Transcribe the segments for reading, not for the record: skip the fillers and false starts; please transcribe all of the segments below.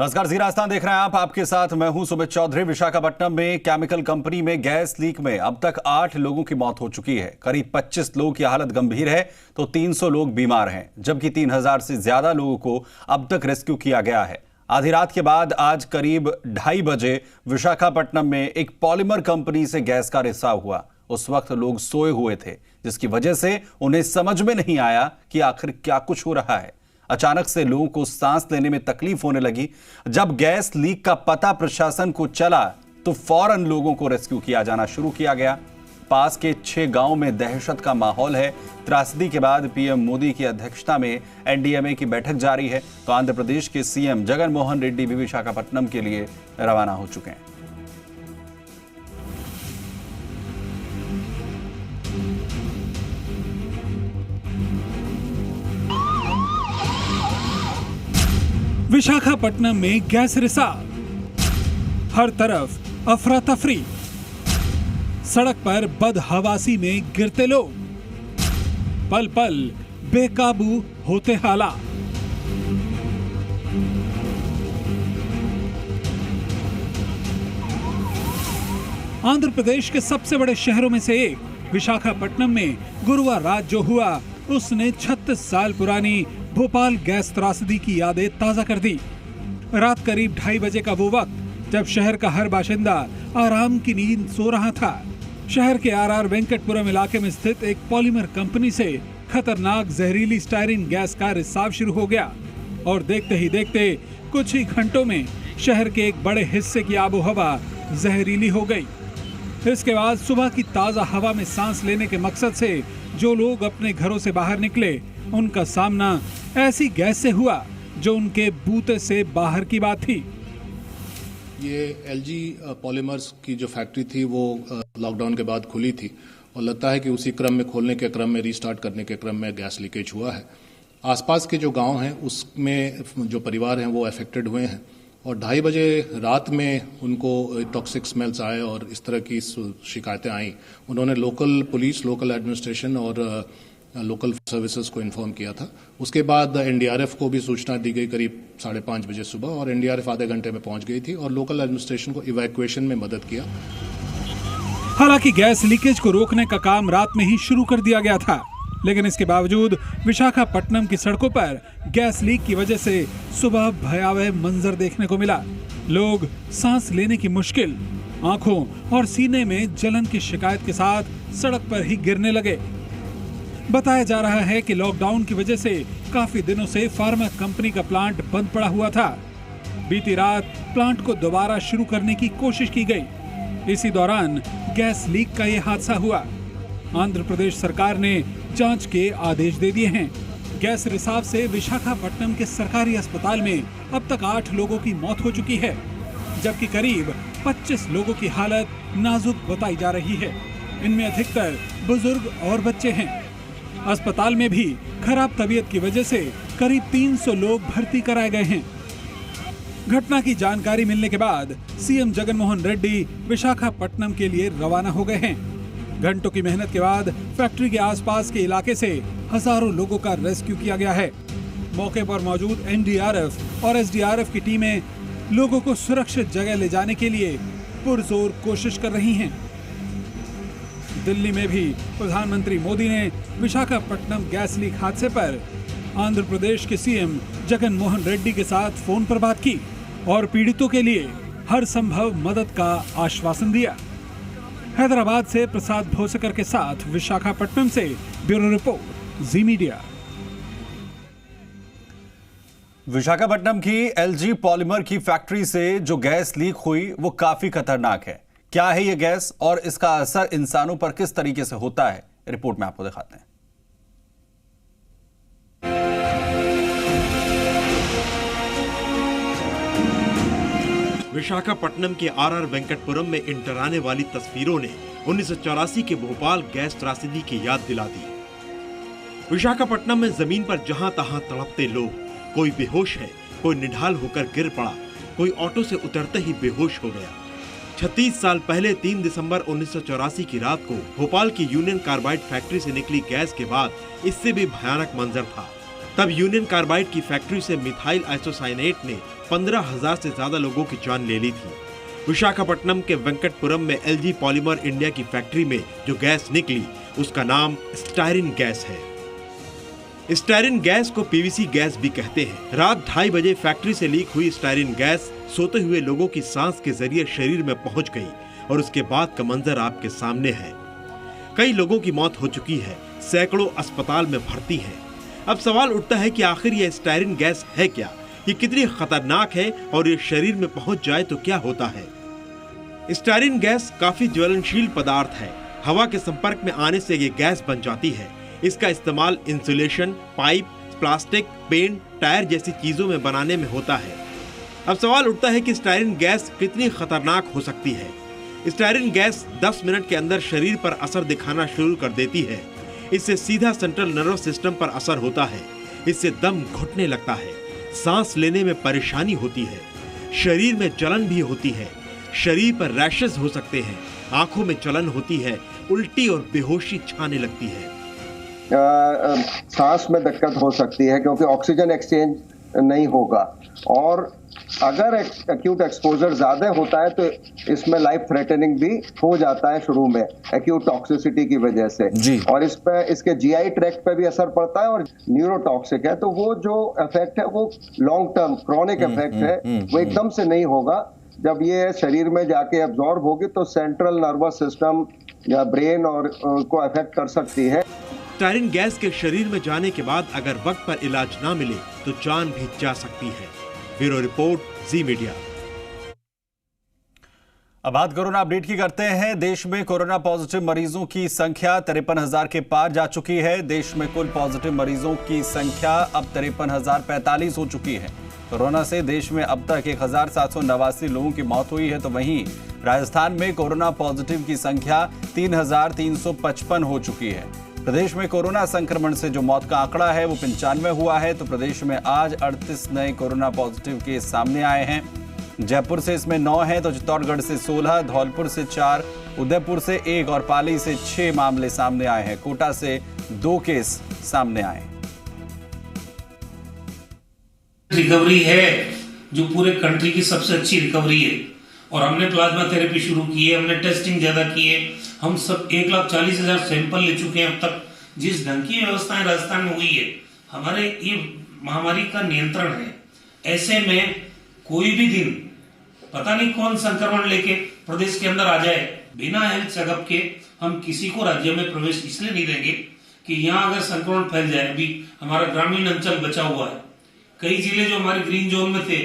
नमस्कार, जी राजस्थान देख रहे हैं आप। आपके साथ मैं हूं सुमित चौधरी। विशाखापट्टनम में केमिकल कंपनी में गैस लीक में अब तक 8 लोगों की मौत हो चुकी है। करीब 25 लोगों की हालत गंभीर है तो 300 लोग बीमार हैं, जबकि 3000 से ज्यादा लोगों को अब तक रेस्क्यू किया गया है। आधी रात के बाद आज करीब 2:30 बजे विशाखापट्टनम में एक पॉलीमर कंपनी से गैस का रिसाव हुआ। उस वक्त लोग सोए हुए थे, जिसकी वजह से उन्हें समझ में नहीं आया कि आखिर क्या कुछ हो रहा है। अचानक से लोगों को सांस लेने में तकलीफ होने लगी। जब गैस लीक का पता प्रशासन को चला तो फौरन लोगों को रेस्क्यू किया जाना शुरू किया गया। पास के 6 गांवों में दहशत का माहौल है। त्रासदी के बाद पीएम मोदी की अध्यक्षता में एनडीएमए की बैठक जारी है, तो आंध्र प्रदेश के सीएम जगन मोहन रेड्डी भी विशाखापट्टनम के लिए रवाना हो चुके हैं। विशाखापट्टनम में गैस रिसाव, हर तरफ अफरा तफरी, सड़क पर बदहवासी में गिरते लोग, पल पल बेकाबू होते हालात। आंध्र प्रदेश के सबसे बड़े शहरों में से एक विशाखापट्टनम में गुरुवार रात जो हुआ उसने 36 साल पुरानी भोपाल गैस त्रासदी की यादें ताजा कर दी। रात करीब 2:30 बजे का वो वक्त जब शहर का हर बाशिंदा आराम की नींद सो रहा था। शहर के आरआर वेंकटपुरम इलाके में स्थित एक पॉलीमर कंपनी से खतरनाक जहरीली स्टायरीन गैस का रिसाव शुरू हो गया और देखते ही देखते कुछ ही घंटों में शहर के एक बड़े हिस्से की आबोहवा जहरीली हो गई। इसके बाद सुबह की ताजा हवा में सांस लेने के मकसद से जो लोग अपने घरों से बाहर निकले, उनका सामना ऐसी गैस से हुआ जो उनके बूते से बाहर की बात थी। ये एलजी पॉलीमर्स की जो फैक्ट्री थी वो लॉकडाउन के बाद खुली थी और लगता है कि उसी क्रम में खोलने के क्रम में रीस्टार्ट करने के क्रम में गैस लीकेज हुआ है। आसपास के जो गांव हैं उसमें जो परिवार हैं वो अफेक्टेड हुए हैं और 2:30 बजे रात में उनको टॉक्सिक स्मेल्स आए और इस तरह की शिकायतें आई। उन्होंने लोकल पुलिस, लोकल एडमिनिस्ट्रेशन और लोकल सर्विसेज को इन्फॉर्म किया था। उसके बाद एनडीआरएफ को भी सूचना दी गई करीब 5:30 बजे सुबह और एनडीआरएफ आधे घंटे में पहुंच गई थी और लोकल एडमिनिस्ट्रेशन को इवैक्यूएशन में मदद किया। हालांकि गैस लीकेज को रोकने का काम रात में ही शुरू कर दिया गया था, लेकिन इसके बावजूद विशाखापट्टनम की सड़कों पर गैस लीक की वजह से सुबह भयावह मंजर देखने को मिला। लोग सांस लेने की मुश्किल, आंखों और सीने में जलन की शिकायत के साथ सड़क पर ही गिरने लगे। बताया जा रहा है कि लॉकडाउन की वजह से काफी दिनों से फार्मा कंपनी का प्लांट बंद पड़ा हुआ था। बीती रात प्लांट को दोबारा शुरू करने की कोशिश की गई। इसी दौरान गैस लीक का यह हादसा हुआ। आंध्र प्रदेश सरकार ने जांच के आदेश दे दिए हैं। गैस रिसाव से विशाखापट्टनम के सरकारी अस्पताल में अब तक 8 लोगों की मौत हो चुकी है, जबकि करीब 25 लोगों की हालत नाजुक बताई जा रही है। इनमें अधिकतर बुजुर्ग और बच्चे हैं। अस्पताल में भी खराब तबीयत की वजह से करीब 300 लोग भर्ती कराए गए हैं। घटना की जानकारी मिलने के बाद सीएम जगन मोहन रेड्डी विशाखापट्टनम के लिए रवाना हो गए हैं। घंटों की मेहनत के बाद फैक्ट्री के आसपास के इलाके से हजारों लोगों का रेस्क्यू किया गया है। मौके पर मौजूद एनडीआरएफ और एसडीआरएफ की टीमें लोगों को सुरक्षित जगह ले जाने के लिए पुरजोर कोशिश कर रही हैं। दिल्ली में भी प्रधानमंत्री मोदी ने विशाखापट्टनम गैस लीक हादसे पर आंध्र प्रदेश के सीएम जगन मोहन रेड्डी के साथ फोन पर बात की और पीड़ितों के लिए हर संभव मदद का आश्वासन दिया। हैदराबाद से प्रसाद भोसकर के साथ विशाखापट्टनम से ब्यूरो रिपोर्ट, जी मीडिया। विशाखापट्टनम की एलजी पॉलीमर की फैक्ट्री से जो गैस लीक हुई वो काफी खतरनाक है। क्या है ये गैस और इसका असर इंसानों पर किस तरीके से होता है, रिपोर्ट में आपको दिखाते हैं। विशाखापट्टनम के आरआर वेंकटपुरम में इंटर आने वाली तस्वीरों ने 1984 के भोपाल गैस त्रासदी की याद दिला दी। विशाखापट्टनम में जमीन पर जहां तहां तड़पते लोग, कोई बेहोश है, कोई निढाल होकर गिर पड़ा, कोई ऑटो से उतरते ही बेहोश हो गया। 36 साल पहले 3 दिसंबर 1984 की रात को भोपाल की यूनियन कार्बाइड फैक्ट्री से निकली गैस के बाद इससे भी भयानक मंजर था। तब यूनियन कार्बाइड की फैक्ट्री से मिथाइल आइसोसाइनेट ने 15,000 से ज्यादा लोगों की जान ले ली थी। विशाखापट्टनम के वेंकटपुरम में एलजी पॉलीमर इंडिया की फैक्ट्री में जो गैस निकली उसका नाम स्टायरिन गैस है। स्टायरिन गैस को पीवीसी गैस भी कहते हैं। रात 2:30 बजे फैक्ट्री से लीक हुई स्टायरिन गैस सोते हुए लोगों की सांस के जरिए शरीर में पहुंच गई और उसके बाद का मंजर आपके सामने है। कई लोगों की मौत हो चुकी है, सैकड़ों अस्पताल में भर्ती हैं। अब सवाल उठता है कि आखिर यह स्टायरिन गैस है क्या, ये कितनी खतरनाक है और ये शरीर में पहुंच जाए तो क्या होता है। स्टायरिन गैस काफी ज्वलनशील पदार्थ है। हवा के संपर्क में आने से ये गैस बन जाती है। इसका इस्तेमाल insulation, pipe, plastic, paint, tyre जैसी चीजों में बनाने में होता है। अब सवाल उठता है कि स्टायरिन गैस कितनी खतरनाक हो सकती है। स्टायरिन गैस 10 मिनट के अंदर शरीर पर असर दिखाना शुरू कर देती है। इससे सीधा सेंट्रल नर्वस सिस्टम पर असर होता है। इससे दम घुटने लगता है, सांस लेने में परेशानी होती है, शरीर में जलन भी होती है, शरीर पर रैशेस हो सकते हैं, आंखों में जलन होती है, उल्टी और बेहोशी छाने लगती है। सांस में दिक्कत हो सकती है क्योंकि ऑक्सीजन एक्सचेंज नहीं होगा, और अगर एक्यूट एक्सपोजर ज्यादा होता है तो इसमें लाइफ थ्रेटनिंग भी हो जाता है शुरू में एक्यूट टॉक्सिसिटी की वजह से। और इस पे इसके जीआई ट्रैक्ट पे भी असर पड़ता है और न्यूरोटॉक्सिक है, तो वो जो इफेक्ट है वो लॉन्ग टर्म क्रॉनिक इफेक्ट है, वो एकदम से नहीं होगा। जब ये शरीर में जाके एब्जॉर्ब होगी तो सेंट्रल नर्वस सिस्टम या ब्रेन और को अफेक्ट कर सकती है। स्टायरिन गैस के शरीर में जाने के बाद अगर वक्त पर इलाज ना मिले तो जान भी जा सकती है। ब्यूरो रिपोर्ट, जी मीडिया। अब बात कोरोना अपडेट की करते हैं। देश में कोरोना पॉजिटिव मरीजों की संख्या 53,000 के पार जा चुकी है। देश में कुल पॉजिटिव मरीजों की संख्या अब 53,045 हो चुकी है। कोरोना से देश में अब तक 1,789 लोगों की मौत हुई है, तो वहीं राजस्थान में कोरोना पॉजिटिव की संख्या 3,355 हो चुकी है। प्रदेश में कोरोना संक्रमण से जो मौत का आंकड़ा है वो 95 हुआ है। तो प्रदेश में आज 38 नए कोरोना पॉजिटिव केस सामने आए हैं। जयपुर से इसमें 9 हैं, तो चित्तौड़गढ़ से 16, धौलपुर से 4, उदयपुर से 1 और पाली से 6 मामले सामने आए हैं। कोटा से 2 केस सामने आए। रिकवरी है जो पूरे कंट्री की सबसे अच्छी रिकवरी है, और हमने प्लाज्मा थेरेपी शुरू की है, हमने टेस्टिंग ज्यादा की है। हम सब 1,40,000 सैंपल ले चुके हैं अब तक। जिस ढंग की व्यवस्थाएं राजस्थान में हुई है, हमारे ये महामारी का नियंत्रण है। ऐसे में कोई भी दिन पता नहीं कौन संक्रमण लेके प्रदेश के अंदर आ जाए, बिना हेल्थ चेकअप के हम किसी को राज्य में प्रवेश इसलिए नहीं देंगे कि यहाँ अगर संक्रमण फैल जाए। अभी हमारा ग्रामीण अंचल बचा हुआ है, कई जिले जो हमारे ग्रीन जोन में थे,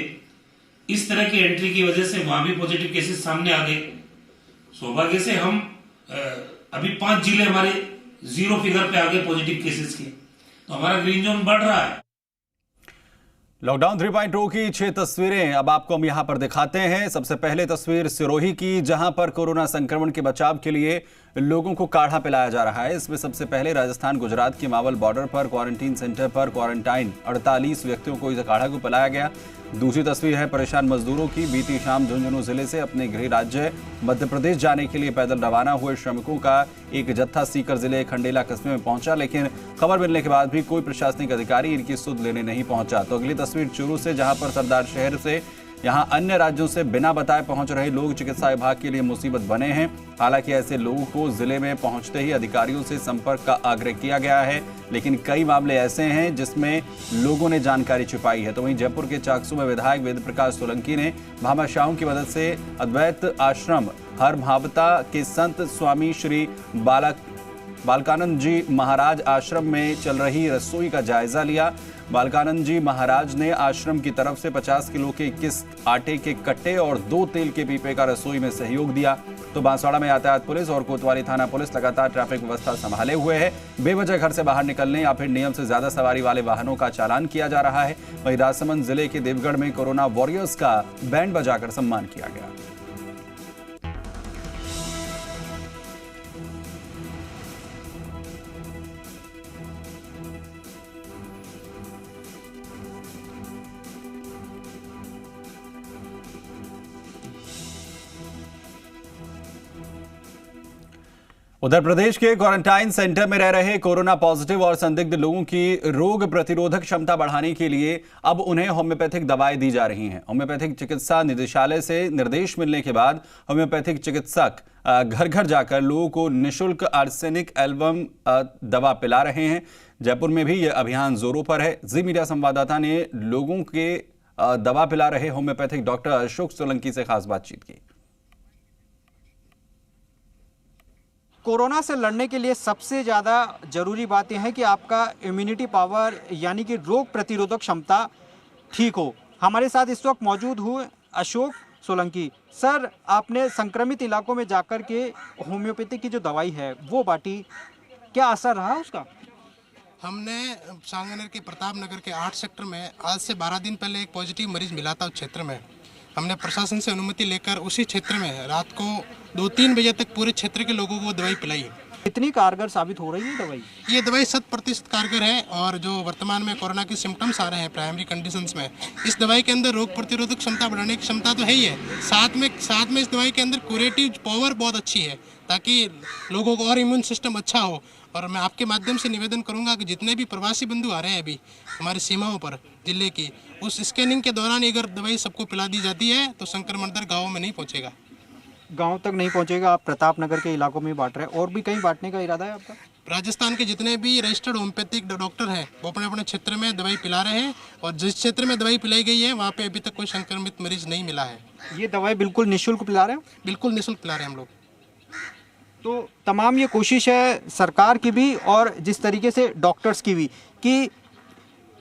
इस तरह की एंट्री की वजह से वहां भी पॉजिटिव केसेस सामने आ गए। सौभाग्य से हम अभी 5 जिले हमारे 0 फिगर पे आ गए पॉजिटिव केसेस के, तो हमारा ग्रीन जोन बढ़ रहा है। लॉकडाउन 3.0 की 6 तस्वीरें अब आपको हम यहां पर दिखाते हैं। सबसे पहले तस्वीर सिरोही की, जहां पर कोरोना संक्रमण के बचाव के लिए लोगों को काढ़ा पिलाया जा रहा है। इसमें सबसे पहले राजस्थान गुजरात के मावल बॉर्डर पर क्वारंटीन सेंटर पर क्वारंटाइन 48 व्यक्तियों को इस काढ़ा को पिलाया गया। दूसरी तस्वीर है परेशान मजदूरों की। बीती शाम झुंझुनू जिले से अपने गृह राज्य मध्य प्रदेश जाने के लिए पैदल रवाना हुए श्रमिकों का एक जत्था सीकर जिले खंडेला कस्बे में पहुंचा, लेकिन खबर मिलने के बाद भी कोई प्रशासनिक अधिकारी इनकी सुध लेने नहीं पहुंचा। तो अगली तस्वीर चूरू से, जहां पर सरदार शहर से यहां अन्य राज्यों से बिना बताए पहुंच रहे लोग चिकित्सा विभाग के लिए मुसीबत बने हैं। हालांकि ऐसे लोगों को जिले में पहुंचते ही अधिकारियों से संपर्क का आग्रह किया गया है, लेकिन कई मामले ऐसे हैं जिसमें लोगों ने जानकारी छिपाई है। तो वहीं जयपुर के चाकसू में विधायक वेद प्रकाश सोलंकी ने भामाशाहों की मदद से अद्वैत आश्रम हर भावता के संत स्वामी श्री बालकानंद जी महाराज आश्रम में चल रही रसोई का जायजा लिया। बालकानंद जी महाराज ने आश्रम की तरफ से 50 किलो के 21 आटे के कट्टे और 2 तेल के पीपे का रसोई में सहयोग दिया। तो बांसवाड़ा में यातायात पुलिस और कोतवाली थाना पुलिस लगातार ट्रैफिक व्यवस्था संभाले हुए है। बेवजह घर से बाहर निकलने या फिर नियम से ज्यादा सवारी वाले वाहनों का चालान किया जा रहा है। वहीं राजसमंद जिले के देवगढ़ में कोरोना वॉरियर्स का बैंड बजाकर सम्मान किया गया। उधर प्रदेश के क्वारंटाइन सेंटर में रह रहे कोरोना पॉजिटिव और संदिग्ध लोगों की रोग प्रतिरोधक क्षमता बढ़ाने के लिए अब उन्हें होम्योपैथिक दवाएं दी जा रही हैं। होम्योपैथिक चिकित्सा निदेशालय से निर्देश मिलने के बाद होम्योपैथिक चिकित्सक घर घर जाकर लोगों को निःशुल्क आर्सेनिक एल्बम दवा पिला रहे हैं। जयपुर में भी यह अभियान जोरों पर है। जी मीडिया संवाददाता ने लोगों के दवा पिला रहे होम्योपैथिक डॉक्टर अशोक सोलंकी से खास बातचीत की। कोरोना से लड़ने के लिए सबसे ज़्यादा ज़रूरी बात यह है कि आपका इम्यूनिटी पावर यानी कि रोग प्रतिरोधक क्षमता ठीक हो। हमारे साथ इस वक्त मौजूद हुए अशोक सोलंकी। सर, आपने संक्रमित इलाकों में जाकर के होम्योपैथी की जो दवाई है वो बांटी, क्या असर रहा उसका? हमने सांगनेर के प्रताप नगर के 8 सेक्टर में आज से 12 दिन पहले एक पॉजिटिव मरीज मिला था। उस क्षेत्र में हमने प्रशासन से अनुमति लेकर उसी क्षेत्र में रात को 2-3 बजे तक पूरे क्षेत्र के लोगों को दवाई पिलाई। कितनी कारगर साबित हो रही है दवाई? ये दवाई 100% कारगर है और जो वर्तमान में कोरोना के सिम्टम्स आ रहे हैं प्राइमरी कंडीशंस में, इस दवाई के अंदर रोग प्रतिरोधक क्षमता बढ़ाने की क्षमता तो है ही है, साथ में इस दवाई के अंदर क्यूरेटिव पावर बहुत अच्छी है ताकि लोगों को और इम्यून सिस्टम अच्छा हो। और मैं आपके माध्यम से निवेदन करूंगा कि जितने भी प्रवासी बंधु आ रहे हैं अभी हमारी सीमाओं पर जिले की, उस स्कैनिंग के दौरान अगर दवाई सबको पिला दी जाती है तो संक्रमण दर गाँव में नहीं पहुँचेगा, गांव तक नहीं पहुंचेगा। आप प्रताप नगर के इलाकों में बांट रहे हैं, और भी कहीं बांटने का इरादा है आपका? राजस्थान के जितने भी रजिस्टर्ड होम्योपैथिक डॉक्टर हैं वो अपने अपने क्षेत्र में दवाई पिला रहे हैं और जिस क्षेत्र में दवाई पिलाई गई है वहाँ पे अभी तक कोई संक्रमित मरीज नहीं मिला है। ये दवाई बिल्कुल निःशुल्क पिला रहे हैं? बिल्कुल निःशुल्क पिला रहे हैं हम लोग। तो तमाम ये कोशिश है सरकार की भी और जिस तरीके से डॉक्टर्स की भी कि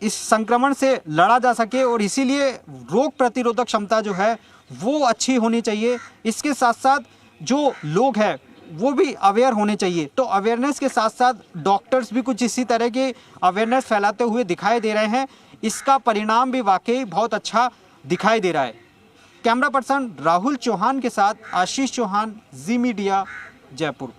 इस संक्रमण से लड़ा जा सके, और इसीलिए रोग प्रतिरोधक क्षमता जो है वो अच्छी होनी चाहिए। इसके साथ साथ जो लोग हैं वो भी अवेयर होने चाहिए। तो अवेयरनेस के साथ साथ डॉक्टर्स भी कुछ इसी तरह के अवेयरनेस फैलाते हुए दिखाई दे रहे हैं। इसका परिणाम भी वाकई बहुत अच्छा दिखाई दे रहा है। कैमरा पर्सन राहुल चौहान के साथ आशीष चौहान, जी मीडिया, जयपुर।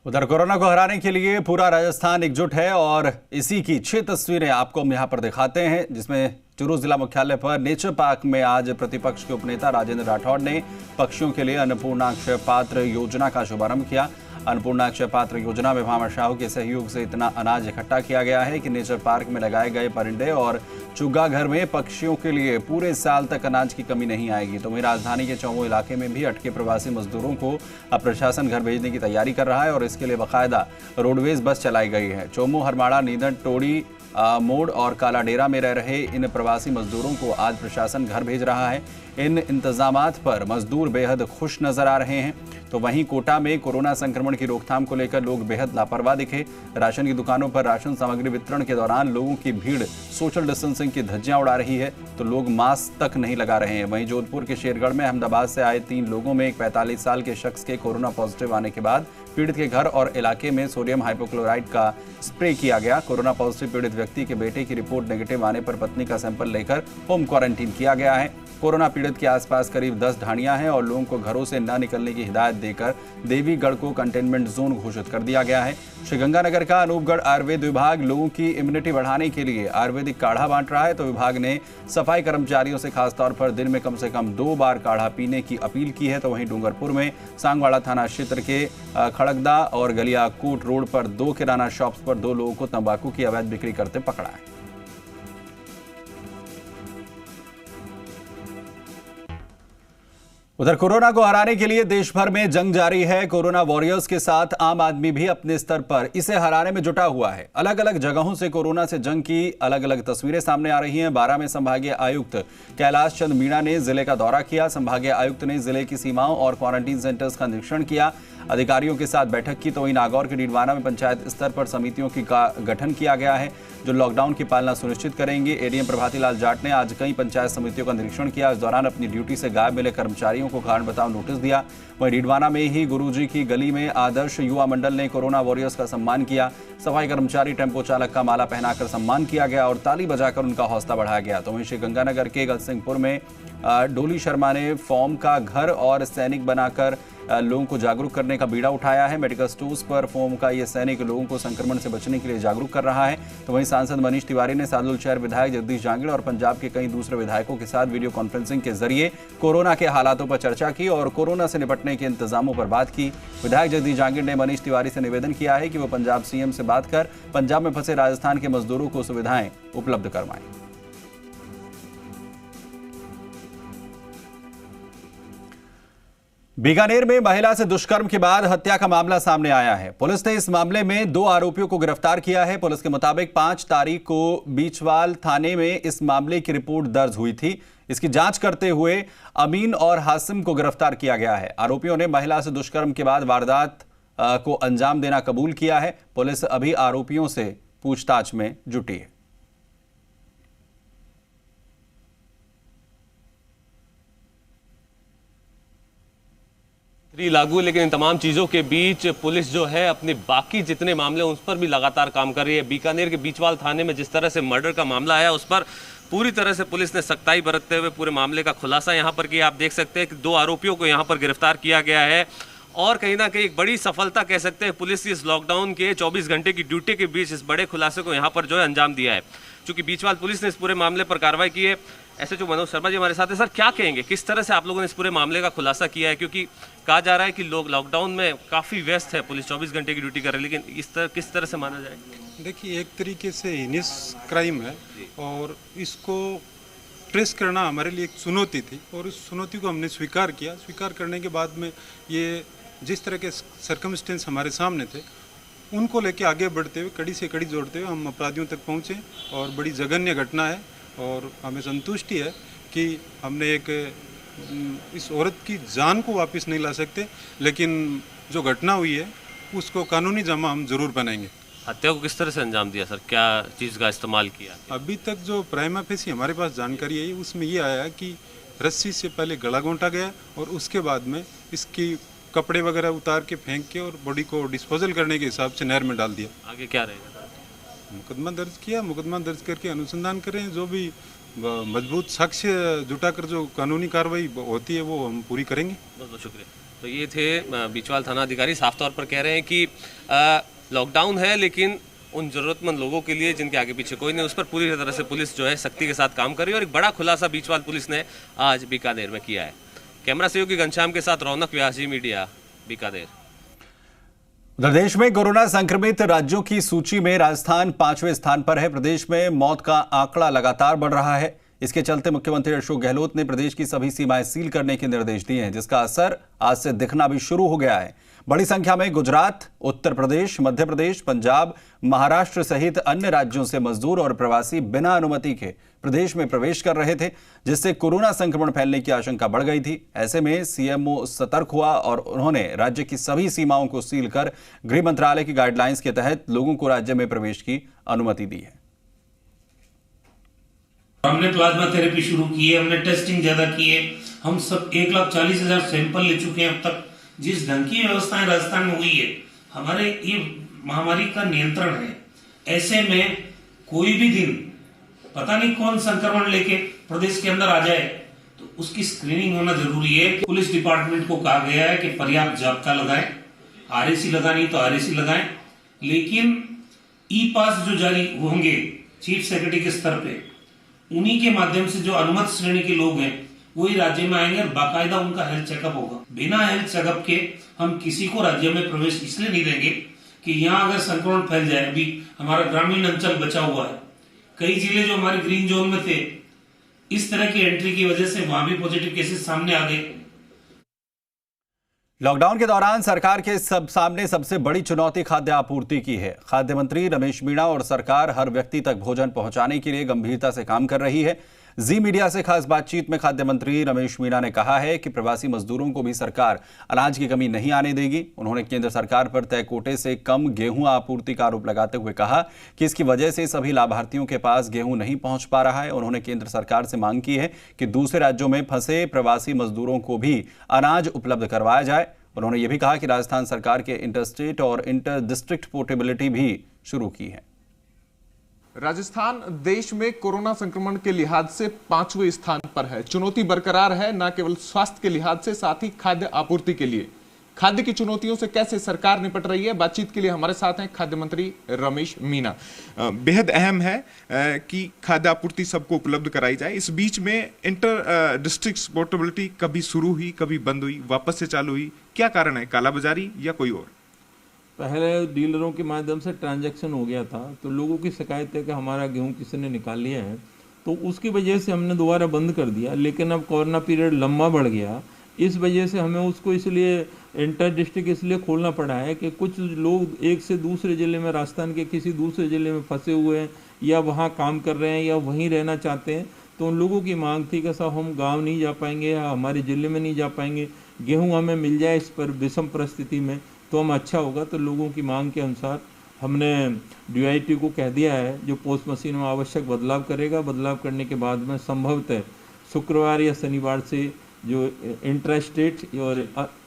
उधर कोरोना को हराने के लिए पूरा राजस्थान एकजुट है और इसी की 6 तस्वीरें आपको हम यहां पर दिखाते हैं, जिसमें चूरू जिला मुख्यालय पर नेचर पार्क में आज प्रतिपक्ष के उपनेता राजेंद्र राठौड़ ने पक्षियों के लिए अन्नपूर्णा अक्षय पात्र योजना का शुभारंभ किया। अन्नपूर्णा अक्षय पात्र योजना में भामा शाह के सहयोग से इतना अनाज इकट्ठा किया गया है कि नेचर पार्क में लगाए गए परिंदे और चुग्गा घर में पक्षियों के लिए पूरे साल तक अनाज की कमी नहीं आएगी। तो वहीं राजधानी के चौमू इलाके में भी अटके प्रवासी मजदूरों को अब प्रशासन घर भेजने की तैयारी कर रहा है और इसके लिए बाकायदा रोडवेज बस चलाई गई है। चौमू, हरमाड़ा, नीदड़, टोड़ी, मोड़ और कालाडेरा में रह रहे इन प्रवासी मजदूरों को आज प्रशासन घर भेज रहा है। इन इंतजामात पर मजदूर बेहद खुश नजर आ रहे हैं। तो वहीं कोटा में कोरोना संक्रमण की रोकथाम को लेकर लोग बेहद लापरवाह दिखे। राशन की दुकानों पर राशन सामग्री वितरण के दौरान लोगों की भीड़ सोशल डिस्टेंसिंग की धज्जियां उड़ा रही है, तो लोग मास्क तक नहीं लगा रहे हैं। वहीं जोधपुर के शेरगढ़ में अहमदाबाद से आए 3 लोगों में एक 45 साल के शख्स के कोरोना पॉजिटिव आने के बाद पीड़ित के घर और इलाके में सोडियम हाइपोक्लोराइड का स्प्रे किया गया। कोरोना पॉजिटिव पीड़ित व्यक्ति के बेटे की रिपोर्ट नेगेटिव आने पर पत्नी का सैंपल लेकर होम क्वारंटीन किया गया है। कोरोना पीड़ित के आसपास करीब 10 ढाणियां हैं और लोगों को घरों से न निकलने की हिदायत देकर देवीगढ़ को कंटेनमेंट जोन घोषित कर दिया गया है। श्रीगंगानगर का अनूपगढ़ आयुर्वेद विभाग लोगों की इम्यूनिटी बढ़ाने के लिए आयुर्वेदिक काढ़ा बांट रहा है। तो विभाग ने सफाई कर्मचारियों से खासतौर पर दिन में कम से कम 2 बार काढ़ा पीने की अपील की है। तो वहीं डूंगरपुर में सांगवाड़ा थाना क्षेत्र के खड़गदा और गलियाकोट रोड पर 2 किराना शॉप्स पर 2 लोगों को तंबाकू की अवैध बिक्री करते पकड़ा है। उधर कोरोना को हराने के लिए देश भर में जंग जारी है। कोरोना वॉरियर्स के साथ आम आदमी भी अपने स्तर पर इसे हराने में जुटा हुआ है। अलग अलग जगहों से कोरोना से जंग की अलग अलग तस्वीरें सामने आ रही हैं। 12 में संभागीय आयुक्त कैलाश चंद मीणा ने जिले का दौरा किया। संभागीय आयुक्त ने जिले की सीमाओं और क्वारंटीन सेंटर्स का निरीक्षण किया, अधिकारियों के साथ बैठक की। तो वहीं नागौर के डीडवाना में पंचायत स्तर पर समितियों का गठन किया गया है जो लॉकडाउन की पालना सुनिश्चित करेंगे। एडीएम प्रभाती लाल जाट ने आज कई पंचायत समितियों का निरीक्षण किया। इस दौरान अपनी ड्यूटी से गायब मिले कर्मचारियों को कारण बताओ नोटिस दिया। वहीं डीडवाना में ही गुरुजी की गली में आदर्श युवा मंडल ने कोरोना वॉरियर्स का सम्मान किया। सफाई कर्मचारी, टेम्पो चालक का माला पहनाकर सम्मान किया गया और ताली बजाकर उनका हौसला बढ़ाया गया। तो वहीं श्रीगंगानगर के गलसिंहपुर में डोली शर्मा ने फॉर्म का घर और सैनिक बनाकर लोगों को जागरूक करने का बीड़ा उठाया है। मेडिकल स्टोर्स पर फोम का ये सैनिक लोगों को संक्रमण से बचने के लिए जागरूक कर रहा है। तो वहीं सांसद मनीष तिवारी ने सादुलशहर विधायक जगदीश जांगिड़ और पंजाब के कई दूसरे विधायकों के साथ वीडियो कॉन्फ्रेंसिंग के जरिए कोरोना के हालातों पर चर्चा की और कोरोना से निपटने के इंतजामों पर बात की। विधायक जगदीश जांगिड़ ने मनीष तिवारी से निवेदन किया है कि वो पंजाब सीएम से बात कर पंजाब में फंसे राजस्थान के मजदूरों को सुविधाएं उपलब्ध करवाएं। बीकानेर में महिला से दुष्कर्म के बाद हत्या का मामला सामने आया है। पुलिस ने इस मामले में 2 आरोपियों को गिरफ्तार किया है। पुलिस के मुताबिक 5 तारीख को बीचवाल थाने में इस मामले की रिपोर्ट दर्ज हुई थी। इसकी जांच करते हुए अमीन और हासिम को गिरफ्तार किया गया है। आरोपियों ने महिला से दुष्कर्म के बाद वारदात को अंजाम देना कबूल किया है। पुलिस अभी आरोपियों से पूछताछ में जुटी है। लागू है, लेकिन इन तमाम चीज़ों के बीच पुलिस जो है अपने बाकी जितने मामले उस पर भी लगातार काम कर रही है। बीकानेर के बीचवाल थाने में जिस तरह से मर्डर का मामला आया उस पर पूरी तरह से पुलिस ने सख्ताई बरतते हुए पूरे मामले का खुलासा यहाँ पर किया। आप देख सकते हैं कि 2 आरोपियों को यहाँ पर गिरफ्तार किया गया है और कहीं ना कहीं एक बड़ी सफलता कह सकते हैं पुलिस की इस लॉकडाउन के 24 घंटे की ड्यूटी के बीच इस बड़े खुलासे को यहाँ पर जो है अंजाम दिया है। चूंकि बीचवाल पुलिस ने इस पूरे मामले पर कार्रवाई की है। एसएचओ मनोज शर्मा जी हमारे साथ है। सर, क्या कहेंगे, किस तरह से आप लोगों ने इस पूरे मामले का खुलासा किया है? क्योंकि कहा जा रहा है कि लोग लॉकडाउन में काफ़ी व्यस्त है, पुलिस 24 घंटे की ड्यूटी कर रही है, लेकिन किस तरह से माना जाए? देखिए, एक तरीके से हिनियस क्राइम है और इसको ट्रेस करना हमारे लिए एक चुनौती थी और उस चुनौती को हमने स्वीकार किया। स्वीकार करने के बाद में ये जिस तरह के सर्कमस्टेंस हमारे सामने थे उनको लेके आगे बढ़ते हुए कड़ी से कड़ी जोड़ते हुए हम अपराधियों तक पहुँचे और बड़ी जघन्य घटना है और हमें संतुष्टि है कि हमने एक इस औरत की जान को वापस नहीं ला सकते, लेकिन जो घटना हुई है उसको कानूनी जमा हम जरूर बनाएंगे। हत्या को किस तरह से अंजाम दिया सर? क्या चीज़ का इस्तेमाल किया? अभी तक जो प्राइमा फेसी हमारे पास जानकारी है उसमें ये आया कि रस्सी से पहले गला घोंटा गया और उसके बाद में इसकी कपड़े वगैरह उतार के फेंक के और बॉडी को डिस्पोजल करने के हिसाब से नहर में डाल दिया। आगे क्या रहेगा? मुकदमा दर्ज किया, मुकदमा दर्ज करके अनुसंधान करें, जो भी मजबूत साक्ष्य जुटाकर जो कानूनी कार्रवाई होती है वो हम पूरी करेंगे। बहुत बहुत शुक्रिया। तो ये थे बीचवाल थाना अधिकारी, साफ तौर पर कह रहे हैं कि लॉकडाउन है लेकिन उन जरूरतमंद लोगों के लिए जिनके आगे पीछे कोई नहीं, उस पर पूरी तरह से पुलिस जो है सख्ती के साथ काम कर रही है और एक बड़ा खुलासा बीचवाल पुलिस ने आज बीकानेर में किया है। कैमरा सहयोगी घनश्याम के साथ रौनक व्यास, जी मीडिया, बीकानेर। उधर देश में कोरोना संक्रमित राज्यों की सूची में राजस्थान 5वें स्थान पर है। प्रदेश में मौत का आंकड़ा लगातार बढ़ रहा है। इसके चलते मुख्यमंत्री अशोक गहलोत ने प्रदेश की सभी सीमाएं सील करने के निर्देश दिए हैं, जिसका असर आज से दिखना भी शुरू हो गया है। बड़ी संख्या में गुजरात, उत्तर प्रदेश, मध्य प्रदेश, पंजाब, महाराष्ट्र सहित अन्य राज्यों से मजदूर और प्रवासी बिना अनुमति के प्रदेश में प्रवेश कर रहे थे, जिससे कोरोना संक्रमण फैलने की आशंका बढ़ गई थी। ऐसे में सीएमओ सतर्क हुआ और उन्होंने राज्य की सभी सीमाओं को सील कर गृह मंत्रालय की गाइडलाइंस के तहत लोगों को राज्य में प्रवेश की अनुमति दी है। हमने प्लाज्मा थेरेपी शुरू की है, हमने टेस्टिंग ज्यादा की है। हम सब 1,40,000 सैंपल ले चुके हैं अब तक। जिस ढंग की व्यवस्थाएं राजस्थान में हुई है, हमारे ये महामारी का नियंत्रण है। ऐसे में कोई भी दिन पता नहीं कौन संक्रमण लेके प्रदेश के अंदर आ जाए, तो उसकी स्क्रीनिंग होना जरूरी है। पुलिस डिपार्टमेंट को कहा गया है कि पर्याप्त जाब्ता लगाएं, आरएसी लगानी तो आरएसी लगाएं, लेकिन ई पास जो जारी होंगे चीफ सेक्रेटरी के स्तर पे, उन्हीं के माध्यम से जो अनुमत श्रेणी के लोग हैं वही राज्य में आएंगे और बाकायदा उनका हेल्थ चेकअप होगा। बिना हेल्थ चेकअप के हम किसी को राज्य में प्रवेश इसलिए नहीं देंगे कि यहाँ अगर संक्रमण फैल जाए। अभी हमारा ग्रामीण अंचल बचा हुआ है, कई जिले जो हमारे ग्रीन जोन में थे, इस तरह की एंट्री की वजह से वहां भी पॉजिटिव केसेस सामने आ गए। लॉकडाउन के दौरान सरकार के सामने सबसे बड़ी चुनौती खाद्य आपूर्ति की है। खाद्य मंत्री रमेश मीणा और सरकार हर व्यक्ति तक भोजन पहुंचाने के लिए गंभीरता से काम कर रही है। जी मीडिया से खास बातचीत में खाद्य मंत्री रमेश मीणा ने कहा है कि प्रवासी मजदूरों को भी सरकार अनाज की कमी नहीं आने देगी। उन्होंने केंद्र सरकार पर तय कोटे से कम गेहूं आपूर्ति का आरोप लगाते हुए कहा कि इसकी वजह से सभी लाभार्थियों के पास गेहूं नहीं पहुंच पा रहा है। उन्होंने केंद्र सरकार से मांग की है कि दूसरे राज्यों में फंसे प्रवासी मजदूरों को भी अनाज उपलब्ध करवाया जाए। उन्होंने ये भी कहा कि राजस्थान सरकार के इंटरस्टेट और इंटर डिस्ट्रिक्ट पोर्टेबिलिटी भी शुरू की है। राजस्थान देश में कोरोना संक्रमण के लिहाज से 5वें स्थान पर है। चुनौती बरकरार है, न केवल स्वास्थ्य के लिहाज से, साथ ही खाद्य आपूर्ति के लिए। खाद्य की चुनौतियों से कैसे सरकार निपट रही है, बातचीत के लिए हमारे साथ हैं खाद्य मंत्री रमेश मीना। बेहद अहम है कि खाद्य आपूर्ति सबको उपलब्ध कराई जाए। इस बीच में इंटर डिस्ट्रिक्ट पोर्टेबिलिटी कभी शुरू हुई, कभी बंद हुई, वापस से चालू हुई, क्या कारण है? कालाबाजारी या कोई और? पहले डीलरों के माध्यम से ट्रांजैक्शन हो गया था, तो लोगों की शिकायत है कि हमारा गेहूं किसी ने निकाल लिया है, तो उसकी वजह से हमने दोबारा बंद कर दिया। लेकिन अब कोरोना पीरियड लंबा बढ़ गया, इस वजह से हमें उसको इसलिए इंटर डिस्ट्रिक्ट इसलिए खोलना पड़ा है कि कुछ लोग एक से दूसरे ज़िले में, राजस्थान के किसी दूसरे ज़िले में फंसे हुए हैं या वहाँ काम कर रहे हैं या वहीं रहना चाहते हैं। तो उन लोगों की मांग थी कि साहब हम गांव नहीं जा पाएंगे या हमारे ज़िले में नहीं जा पाएंगे, गेहूं हमें मिल जाए इस पर विषम परिस्थिति में तो हम अच्छा होगा। तो लोगों की मांग के अनुसार हमने DIT को कह दिया है जो पोस्ट मशीन में आवश्यक बदलाव करेगा। बदलाव करने के बाद में संभवतः शुक्रवार या शनिवार से जो इंट्रा स्टेट और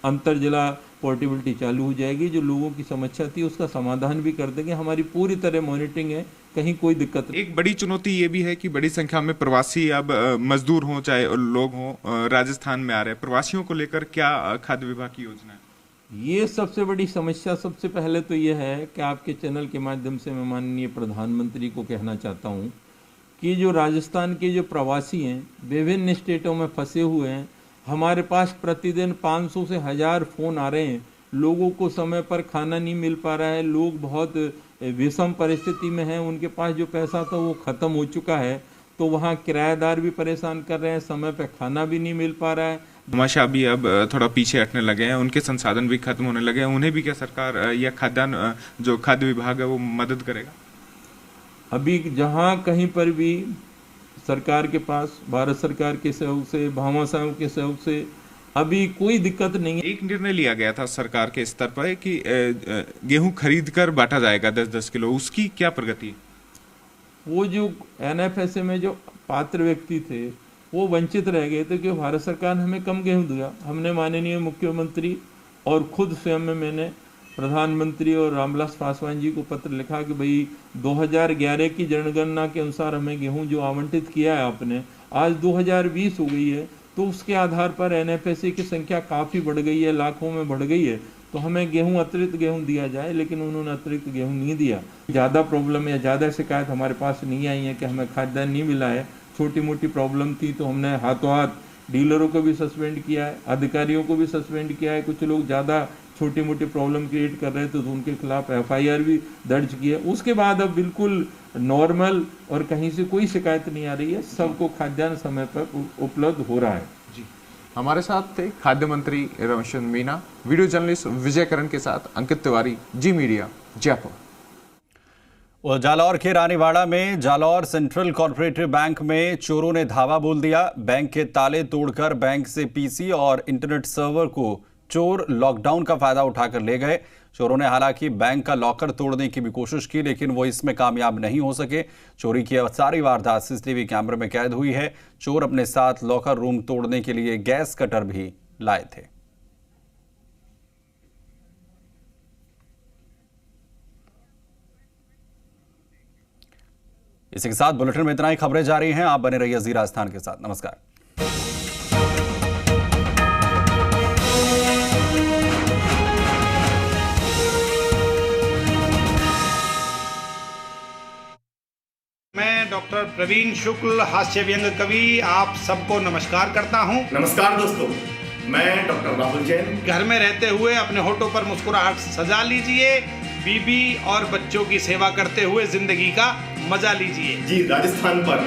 अंतर जिला पोर्टेबिलिटी चालू हो जाएगी। जो लोगों की समस्या थी उसका समाधान भी कर देंगे। हमारी पूरी तरह मॉनिटरिंग है, कहीं कोई दिक्कत नहीं। एक बड़ी चुनौती ये भी है कि बड़ी संख्या में प्रवासी अब मजदूर हों चाहे लोग हों राजस्थान में आ रहे हैं। प्रवासियों को लेकर क्या खाद्य विभाग की योजना है? ये सबसे बड़ी समस्या सबसे पहले तो ये है कि आपके चैनल के माध्यम से मैं माननीय प्रधानमंत्री को कहना चाहता हूँ कि जो राजस्थान के जो प्रवासी हैं विभिन्न स्टेटों में फंसे हुए हैं, हमारे पास प्रतिदिन 500 से 1000 फ़ोन आ रहे हैं। लोगों को समय पर खाना नहीं मिल पा रहा है, लोग बहुत विषम परिस्थिति में हैं, उनके पास जो पैसा था वो ख़त्म हो चुका है। तो वहाँ किराएदार भी परेशान कर रहे हैं, समय पर खाना भी नहीं मिल पा रहा है। भामाशाह भी अब थोड़ा पीछे हटने लगे हैं, उनके संसाधन भी खत्म होने लगे हैं। उन्हें भी क्या सरकार या खाद्यान्न जो खाद्य विभाग है वो मदद करेगा? अभी जहाँ कहीं पर भी सरकार के पास, भारत सरकार के सहयोग से, भामाशाह के सहयोग से अभी कोई दिक्कत नहीं है। एक निर्णय लिया गया था सरकार के स्तर पर कि गेहूं खरीद कर बांटा जाएगा 10-10 किलो, उसकी क्या प्रगति है? वो जो NFSA में जो पात्र व्यक्ति थे वो वंचित रह गए थे कि भारत सरकार ने हमें कम गेहूं दिया। हमने माननीय मुख्यमंत्री और खुद स्वयं में मैंने प्रधानमंत्री और रामविलास पासवान जी को पत्र लिखा कि भाई 2011 की जनगणना के अनुसार हमें गेहूं जो आवंटित किया है आपने, आज 2020 हो गई है, तो उसके आधार पर NFSA की संख्या काफ़ी बढ़ गई है, लाखों में बढ़ गई है, तो हमें गेहूं अतिरिक्त गेहूं दिया जाए। लेकिन उन्होंने अतिरिक्त गेहूं नहीं दिया। ज़्यादा प्रॉब्लम या ज़्यादा शिकायत हमारे पास नहीं आई है कि हमें खाद्यान्न नहीं मिला है। छोटी मोटी प्रॉब्लम थी तो हमने हाथों हाथ डीलरों को भी सस्पेंड किया है, अधिकारियों को भी सस्पेंड किया है। कुछ लोग ज़्यादा छोटी मोटी प्रॉब्लम क्रिएट कर रहे थे तो उनके खिलाफ FIR भी दर्ज किया। उसके बाद अब बिल्कुल नॉर्मल और कहीं से कोई शिकायत नहीं आ रही है, सबको खाद्यान्न समय पर उपलब्ध हो रहा है। जी, हमारे साथ थे खाद्य मंत्री रमेश मीना। वीडियो जर्नलिस्ट विजय करण के साथ अंकित तिवारी, जी मीडिया, जयपुर। जालौर के रानीवाड़ा में जालौर सेंट्रल कोऑपरेटिव बैंक में चोरों ने धावा बोल दिया। बैंक के ताले तोड़कर बैंक से PC और इंटरनेट सर्वर को चोर लॉकडाउन का फायदा उठाकर ले गए। चोरों ने हालांकि बैंक का लॉकर तोड़ने की भी कोशिश की, लेकिन वो इसमें कामयाब नहीं हो सके। चोरी की सारी वारदात CCTV कैमरे में कैद हुई है। चोर अपने साथ लॉकर रूम तोड़ने के लिए गैस कटर भी लाए थे। इसी के साथ बुलेटिन में इतना ही। खबरें जारी हैं, आप बने रहिए जी राजस्थान के साथ। नमस्कार। मैं डॉक्टर प्रवीण शुक्ल, हास्य व्यंग कवि, आप सबको नमस्कार करता हूं। नमस्कार दोस्तों, मैं डॉक्टर राहुल जैन। घर में रहते हुए अपने होठों पर मुस्कुराहट सजा लीजिए, बीबी और बच्चों की सेवा करते हुए जिंदगी का मजा लीजिए। जी राजस्थान पर